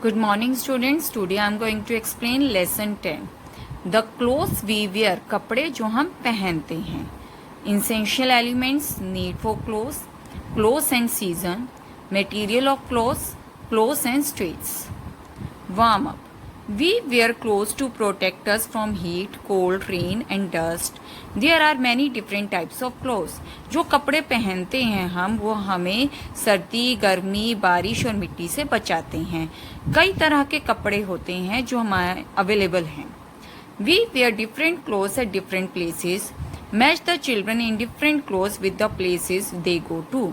Good morning students. Today I am going to explain lesson 10. The clothes we wear, कपड़े जो हम पहनते हैं. Essential elements, need for clothes, clothes and season, material of clothes, clothes and states. Warm up. We wear clothes to protect us from heat, cold, rain and dust. There are many different types of clothes. जो कपड़े पहनते हैं हम वो हमें सर्दी, गर्मी, बारिश और मिट्टी से बचाते हैं. कई तरह के कपड़े होते हैं जो हमारे अवेलेबल हैं. We wear different clothes at different places. Match the children in different clothes with the places they go to.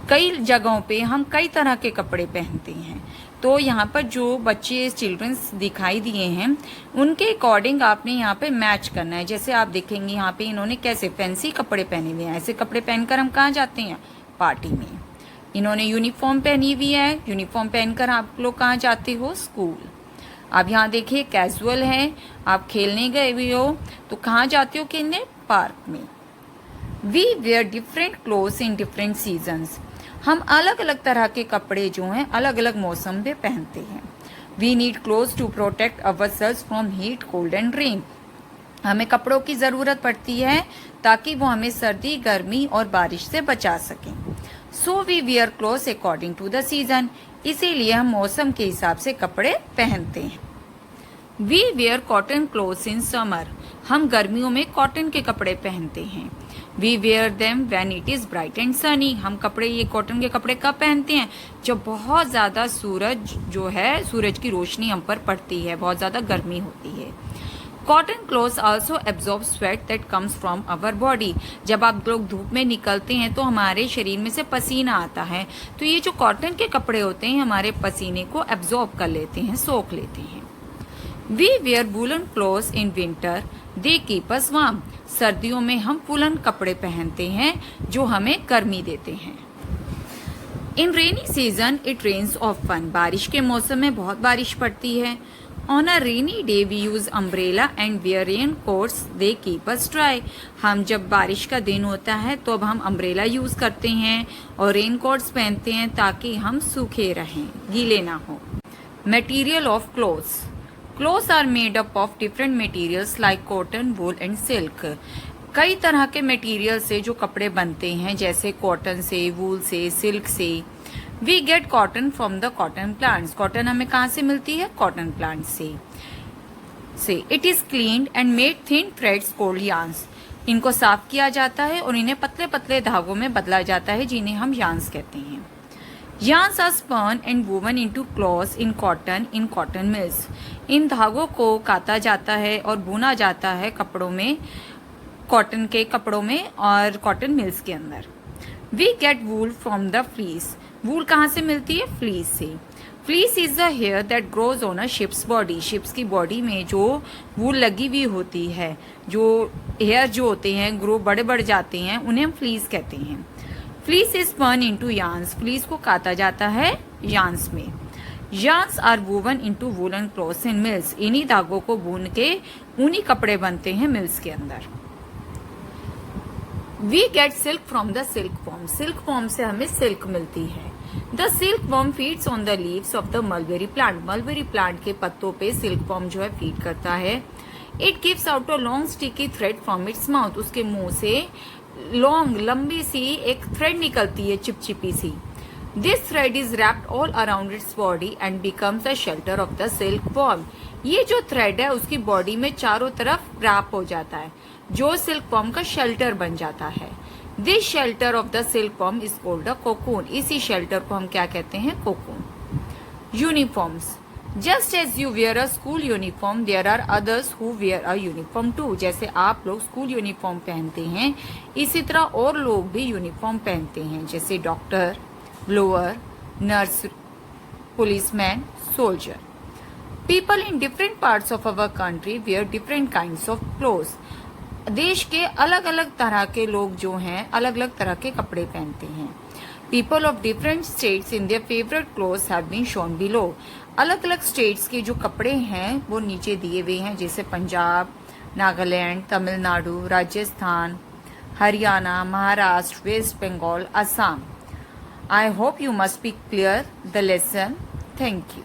कई जगहों पे हम कई तरह के कपड़े पहनते हैं. तो यहाँ पर जो बच्चे चिल्ड्रंस दिखाई दिए हैं उनके अकॉर्डिंग आपने यहाँ पे मैच करना है. जैसे आप देखेंगे यहाँ पे इन्होंने कैसे फैंसी कपड़े पहने हुए हैं. ऐसे कपड़े पहनकर हम कहाँ जाते हैं? पार्टी में. इन्होंने यूनिफॉर्म पहनी हुई है. यूनिफॉर्म पहनकर आप लोग कहाँ जाते हो? स्कूल. अब यहाँ देखिए कैजुअल है, आप खेलने गए हुए हो तो कहाँ जाते हो खेलने? पार्क में. We wear different clothes in different seasons. हम अलग अलग तरह के कपड़े जो हैं अलग अलग मौसम में पहनते हैं. We need clothes to protect ourselves from heat, cold and rain. हमें कपड़ों की ज़रूरत पड़ती है ताकि वो हमें सर्दी, गर्मी और बारिश से बचा सकें. So we wear clothes according to the season. इसीलिए हम मौसम के हिसाब से कपड़े पहनते हैं. We wear cotton clothes in summer. हम गर्मियों में कॉटन के कपड़े पहनते हैं. We wear them when it is bright and sunny. हम कपड़े ये कॉटन के कपड़े कब पहनते हैं? जब बहुत ज़्यादा सूरज की रोशनी हम पर पड़ती है, बहुत ज़्यादा गर्मी होती है. Cotton clothes also absorb sweat that comes from our body. जब आप लोग धूप में निकलते हैं तो हमारे शरीर में से पसीना आता है. तो ये जो कॉटन के कपड़े होते हैं हमारे पसीने को एब्जॉर्ब कर लेते हैं, सोख लेते हैं. We wear woollen clothes in winter. They keep us warm. सर्दियों में हम वूलन कपड़े पहनते हैं जो हमें गर्मी देते हैं. In rainy season it rains often. बारिश के मौसम में बहुत बारिश पड़ती है. On a rainy day we use umbrella and wear rain coats. They keep us dry. हम जब बारिश का दिन होता है तो अब हम अम्ब्रेला यूज करते हैं और रेन कोट्स पहनते हैं ताकि हम सूखे रहें, गीले ना हो. Material of clothes. Clothes are made up of different materials like cotton, wool and silk. कई तरह के मटेरियल से जो कपड़े बनते हैं जैसे कॉटन से, वूल से, सिल्क से. We get cotton from the cotton plants. Cotton हमें कहाँ से मिलती है? कॉटन प्लांट से. It is cleaned and made thin threads called yarns. इनको साफ किया जाता है और इन्हें पतले पतले धागों में बदला जाता है जिन्हें हम yarns कहते हैं. Yarns are spun and woven into cloths in cotton mills. इन धागों को काता जाता है और बुना जाता है कपड़ों में, कॉटन के कपड़ों में और कॉटन मिल्स के अंदर. We get wool from the fleece. वूल कहाँ से मिलती है? फ्लीस से. Fleece is the hair that grows on a sheep's body. Sheep's की बॉडी में जो वूल लगी हुई होती है, जो हेयर जो होते हैं ग्रो बढ़ जाते हैं, उन्हें हम फ्लीस कहते हैं. Fleece is spun into yarns. Fleece को काता जाता है यार्न्स में. Yarns are woven into woollen clothes in mills. इन्हीं धागों को बुन के ऊनी कपड़े बनते हैं मिल्स के अंदर. We get silk from the silk worm. Silk worm से हमें सिल्क मिलती है. The silk worm feeds on the leaves of the mulberry plant. Mulberry plant के पत्तों पे सिल्क वॉर्म जो है फीड करता है. It gives out a long sticky thread from its mouth. उसके मुंह से लंबी सी एक थ्रेड निकलती है, चिपचिपी सी. This thread is wrapped all around its body and becomes the shelter of the silk worm. ये जो थ्रेड है उसकी बॉडी में चारों तरफ रैप हो जाता है जो सिल्क वॉर्म का शेल्टर बन जाता है. This shelter of the silk worm is called a cocoon. इसी शेल्टर को हम क्या कहते हैं? Cocoon. Uniforms. Just as you wear a school uniform there are others who wear a uniform too. जैसे आप लोग स्कूल यूनिफॉर्म पहनते हैं इसी तरह और लोग भी यूनिफॉर्म पहनते हैं जैसे doctor, lawyer, nurse, policeman, soldier. People in different parts of our country wear different kinds of clothes. देश के अलग अलग तरह के लोग जो हैं अलग अलग तरह के कपड़े पहनते हैं. People of different states in their favourite clothes have been shown below. अलग अलग स्टेट्स के जो कपड़े हैं वो नीचे दिए हुए हैं जैसे Punjab, Nagaland, Tamil Nadu, Rajasthan, Haryana, Maharashtra, West Bengal, Assam. I hope you must be clear the lesson. Thank you.